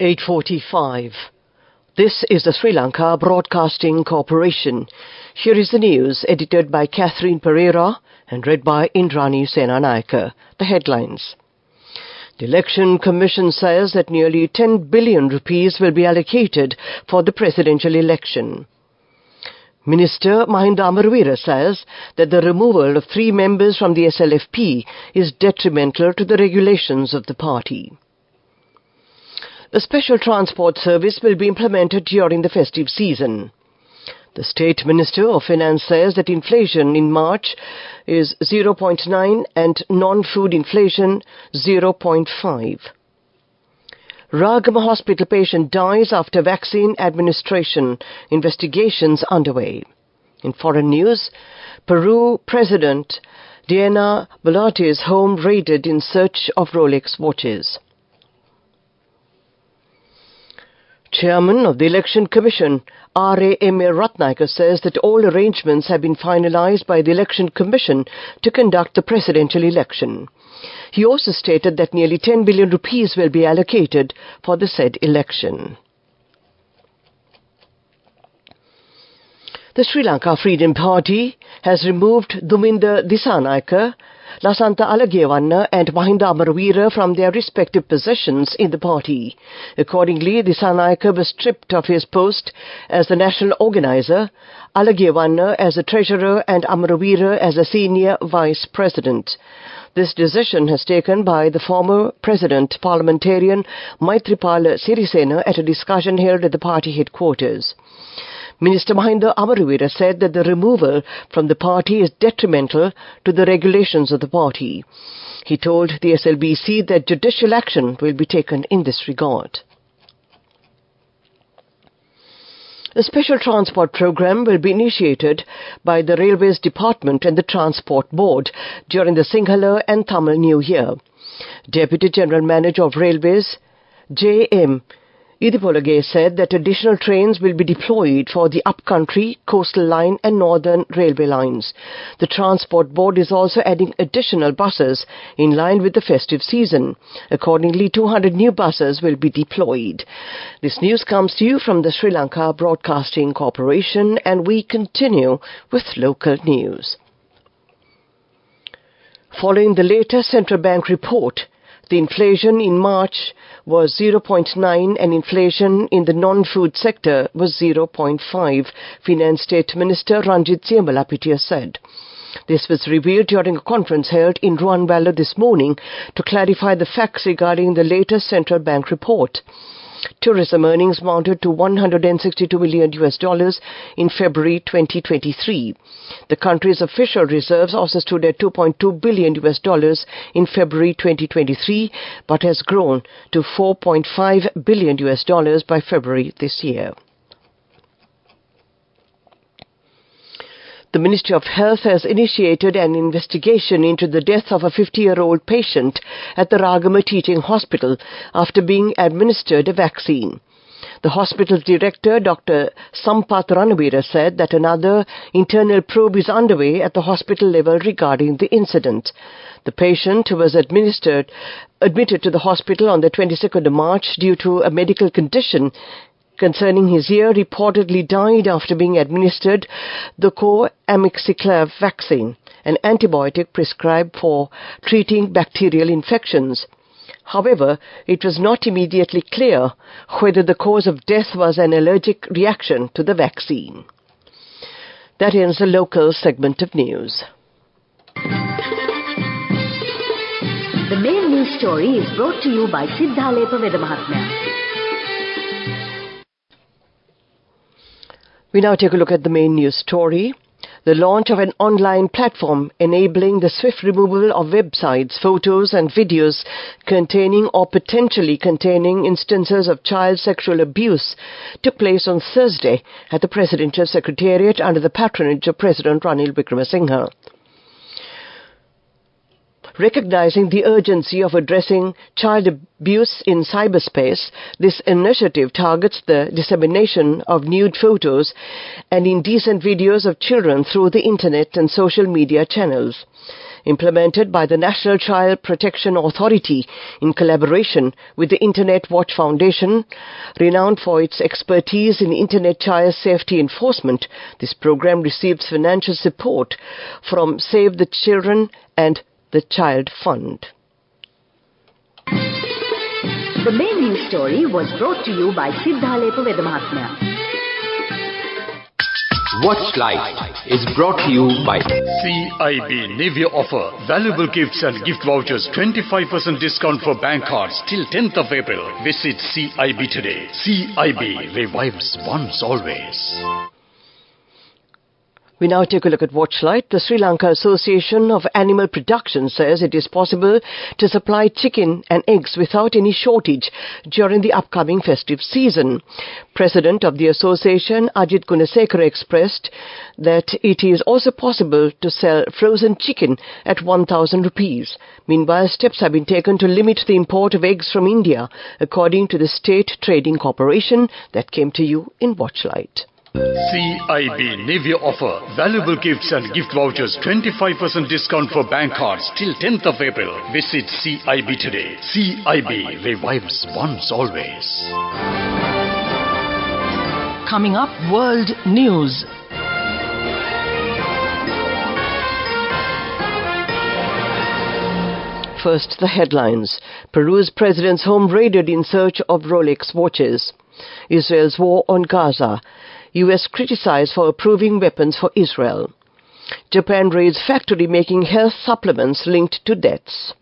8:45. This is the Sri Lanka Broadcasting Corporation. Here is the news, edited by Catherine Pereira and read by Indrani Senanayake. The headlines. The Election Commission says that nearly 10 billion rupees will be allocated for the presidential election. Minister Mahinda Amaravira says that the removal of 3 members from the SLFP is detrimental to the regulations of the party. A special transport service will be implemented during the festive season. The State Minister of Finance says that inflation in March is 0.9 and non-food inflation 0.5. Ragama Hospital patient dies after vaccine administration. Investigations underway. In foreign news, Peru President Diana Boluarte's home raided in search of Rolex watches. Chairman of the Election Commission, R.A.M.A. Ratnayake, says that all arrangements have been finalized by the Election Commission to conduct the presidential election. He also stated that nearly 10 billion rupees will be allocated for the said election. The Sri Lanka Freedom Party has removed Duminda Disanayake, Lasantha Alagewanna and Mahinda Amaravira from their respective positions in the party. Accordingly, Disanayake was stripped of his post as the national organizer, Alagewanna as the treasurer and Amaravira as the senior vice president. This decision has taken by the former president parliamentarian Maithripala Sirisena at a discussion held at the party headquarters. Minister Mahinda Amaravira said that the removal from the party is detrimental to the regulations of the party. He told the SLBC that judicial action will be taken in this regard. A special transport program will be initiated by the Railways Department and the Transport Board during the Sinhala and Tamil New Year. Deputy General Manager of Railways, J.M. Idipolage, said that additional trains will be deployed for the upcountry, coastal line and northern railway lines. The Transport Board is also adding additional buses in line with the festive season. Accordingly, 200 new buses will be deployed. This news comes to you from the Sri Lanka Broadcasting Corporation, and we continue with local news. Following the latest central bank report, the inflation in March was 0.9 and inflation in the non-food sector was 0.5, Finance State Minister Ranjit Siyamalapitiya said. This was revealed during a conference held in Ruanwala this morning to clarify the facts regarding the latest central bank report. Tourism earnings mounted to $162 million in February 2023. The country's official reserves also stood at $2.2 billion in February 2023, but has grown to $4.5 billion by February this year. The Ministry of Health has initiated an investigation into the death of a 50-year-old patient at the Ragama Teaching Hospital after being administered a vaccine. The hospital's director, Dr. Sampath Ranavira, said that another internal probe is underway at the hospital level regarding the incident. The patient, who was admitted to the hospital on the 22nd of March due to a medical condition concerning his ear, reportedly died after being administered the co-amixiclav vaccine, an antibiotic prescribed for treating bacterial infections. However, it was not immediately clear whether the cause of death was an allergic reaction to the vaccine. That ends the local segment of news. The main news story is brought to you by Sinhala Vedamahatmya. We now take a look at the main news story. The launch of an online platform enabling the swift removal of websites, photos and videos containing or potentially containing instances of child sexual abuse took place on Thursday at the Presidential Secretariat under the patronage of President Ranil Wickremesinghe. Recognizing the urgency of addressing child abuse in cyberspace, this initiative targets the dissemination of nude photos and indecent videos of children through the internet and social media channels. Implemented by the National Child Protection Authority in collaboration with the Internet Watch Foundation, renowned for its expertise in Internet child safety enforcement, this program receives financial support from Save the Children and the Child Fund. The main news story was brought to you by Sinhala Vedamahatmya. Watch Live is brought to you by CIB Navy offer valuable gifts and gift vouchers, 25% discount for bank cards till 10th of April. Visit CIB today. CIB revives once always. We now take a look at Watchlight. The Sri Lanka Association of Animal Production says it is possible to supply chicken and eggs without any shortage during the upcoming festive season. President of the association, Ajit Gunasekara, expressed that it is also possible to sell frozen chicken at 1,000 rupees. Meanwhile, steps have been taken to limit the import of eggs from India, according to the State Trading Corporation that came to you in Watchlight. CIB Navy offer valuable gifts and gift vouchers, 25% discount for bank cards till 10th of April. Visit CIB today. CIB revives once always. Coming up, World News. First, the headlines. Peru's president's home raided in search of Rolex watches. Israel's war on Gaza. U.S. criticized for approving weapons for Israel. Japan raids factory making health supplements linked to deaths.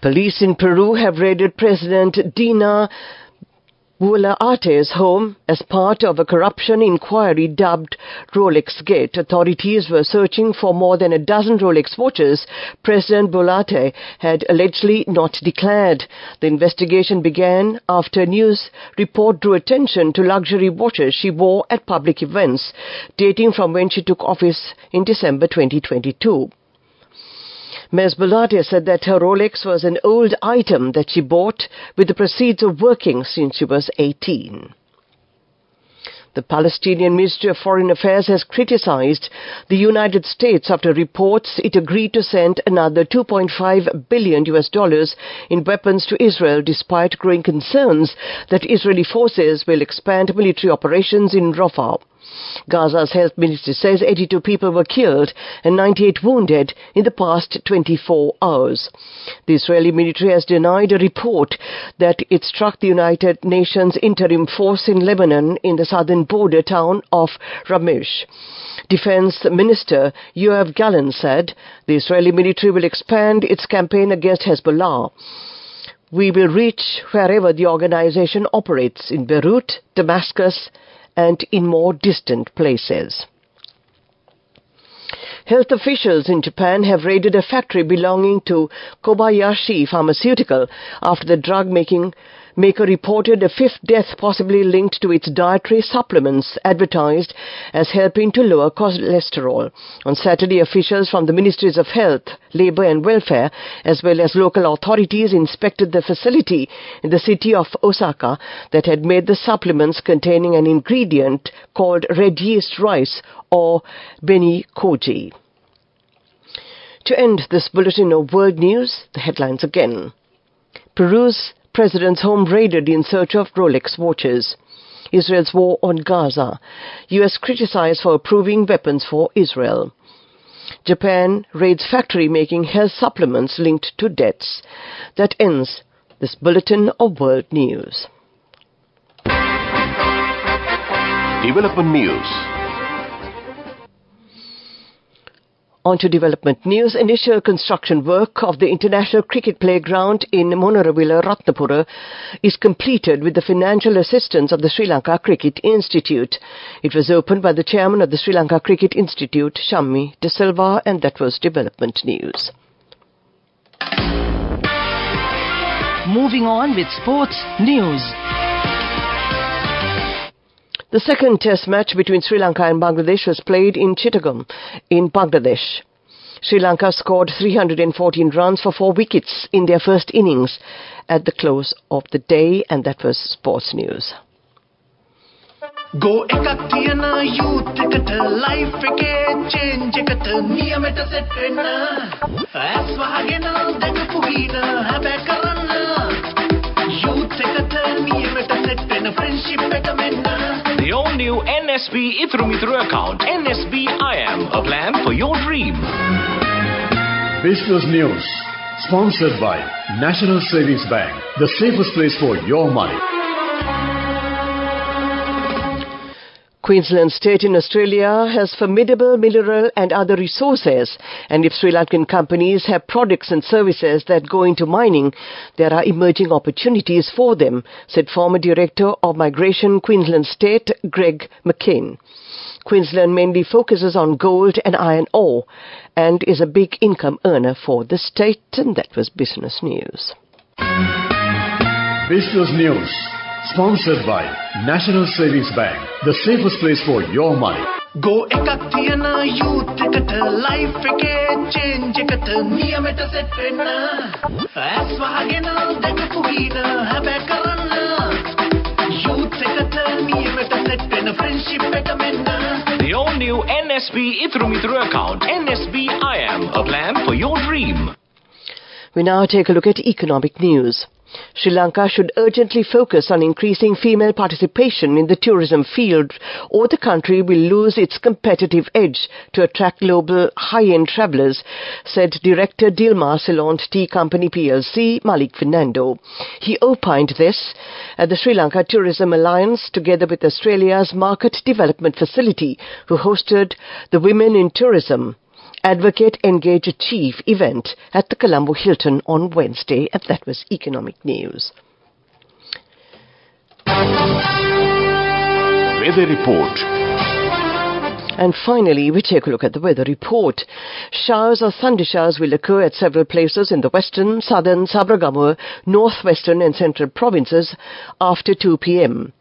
Police in Peru have raided President Dina Boluarte's home as part of a corruption inquiry dubbed Rolex Gate. Authorities were searching for more than a dozen Rolex watches President Boluarte had allegedly not declared. The investigation began after a news report drew attention to luxury watches she wore at public events, dating from when she took office in December 2022. Ms. Boluarte said that her Rolex was an old item that she bought with the proceeds of working since she was 18. The Palestinian Ministry of Foreign Affairs has criticized the United States after reports it agreed to send another $2.5 billion in weapons to Israel, despite growing concerns that Israeli forces will expand military operations in Rafah. Gaza's health ministry says 82 people were killed and 98 wounded in the past 24 hours. The Israeli military has denied a report that it struck the United Nations interim force in Lebanon in the southern border town of Ramesh. Defense Minister Yoav Gallant said the Israeli military will expand its campaign against Hezbollah. We will reach wherever the organization operates, in Beirut, Damascus, and in more distant places. Health officials in Japan have raided a factory belonging to Kobayashi Pharmaceutical after the drug maker reported a fifth death possibly linked to its dietary supplements advertised as helping to lower cholesterol. On Saturday, officials from the Ministries of Health, Labour and Welfare, as well as local authorities, inspected the facility in the city of Osaka that had made the supplements containing an ingredient called red yeast rice or beni koji. To end this bulletin of world news, the headlines again. Peru's president's home raided in search of Rolex watches. Israel's war on Gaza. U.S. criticized for approving weapons for Israel. Japan raids factory making health supplements linked to deaths. That ends this bulletin of world news. Development News. On to development news. Initial construction work of the International Cricket Playground in Monoravilla, Ratnapura is completed with the financial assistance of the Sri Lanka Cricket Institute. It was opened by the chairman of the Sri Lanka Cricket Institute, Shammi De Silva, and that was development news. Moving on with sports news. The second test match between Sri Lanka and Bangladesh was played in Chittagong in Bangladesh. Sri Lanka scored 314 runs for 4 wickets in their first innings at the close of the day, and that was sports news. Go ekak thiyana youth eකට life එකේ change එකට නියමෙට set වෙන්න ඇස් වහගෙන දැකපු ගීන හැබැයි කරන්න youth එකට නියමෙට set වෙන friendship එක මෙන්න. The all-new NSB Ithru account, NSB IM, a plan for your dream. Business News, sponsored by National Savings Bank, the safest place for your money. Queensland State in Australia has formidable mineral and other resources, and if Sri Lankan companies have products and services that go into mining, there are emerging opportunities for them, said former Director of Migration, Queensland State, Greg McCain. Queensland mainly focuses on gold and iron ore and is a big income earner for the state, and that was Business News. Business News, sponsored by National Savings Bank, the safest place for your money. Go ekak thiyana youth එකට life එකේ change එකට නියමෙට set වෙන්න ඇස් වහගෙන දැකපු ගීන හැබැයි කරන්න youth එකට නියමෙට set වෙන friendship එක මෙන්න. The all-new NSB Ithru account, NSB IM, a plan for your dream. We now take a look at economic news. Sri Lanka should urgently focus on increasing female participation in the tourism field, or the country will lose its competitive edge to attract global high-end travellers, said Director Dilmah Ceylon Tea Company plc, Malik Fernando. He opined this at the Sri Lanka Tourism Alliance, together with Australia's Market Development Facility, who hosted the Women in Tourism Advocate Engage Chief event at the Colombo Hilton on Wednesday, and that was economic news. Weather report. And finally, we take a look at the weather report. Showers or thundershowers will occur at several places in the western, southern, Sabaragamuwa, northwestern and central provinces after 2 p.m.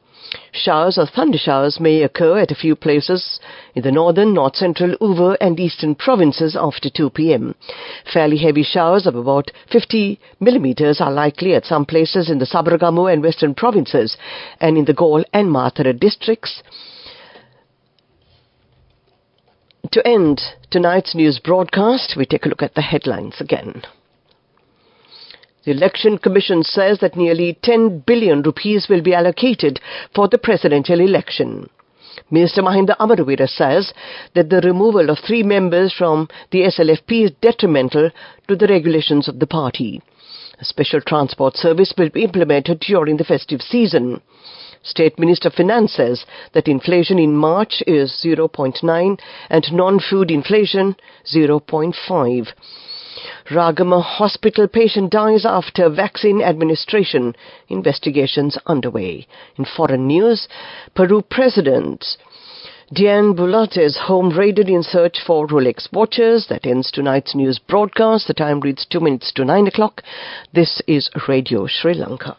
Showers or thundershowers may occur at a few places in the northern, north-central, Uva and eastern provinces after 2 p.m. Fairly heavy showers of about 50 millimeters are likely at some places in the Sabaragamuwa and western provinces and in the Galle and Mathura districts. To end tonight's news broadcast, we take a look at the headlines again. The Election Commission says that nearly 10 billion rupees will be allocated for the presidential election. Minister Mahinda Amaravira says that the removal of 3 members from the SLFP is detrimental to the regulations of the party. A special transport service will be implemented during the festive season. State Minister of Finance says that inflation in March is 0.9 and non-food inflation 0.5. Ragama Hospital patient dies after vaccine administration. Investigations underway. In foreign news, Peru President Diane Boluarte's home raided in search for Rolex watches. That ends tonight's news broadcast. The time reads 2 minutes to 9 o'clock. This is Radio Sri Lanka.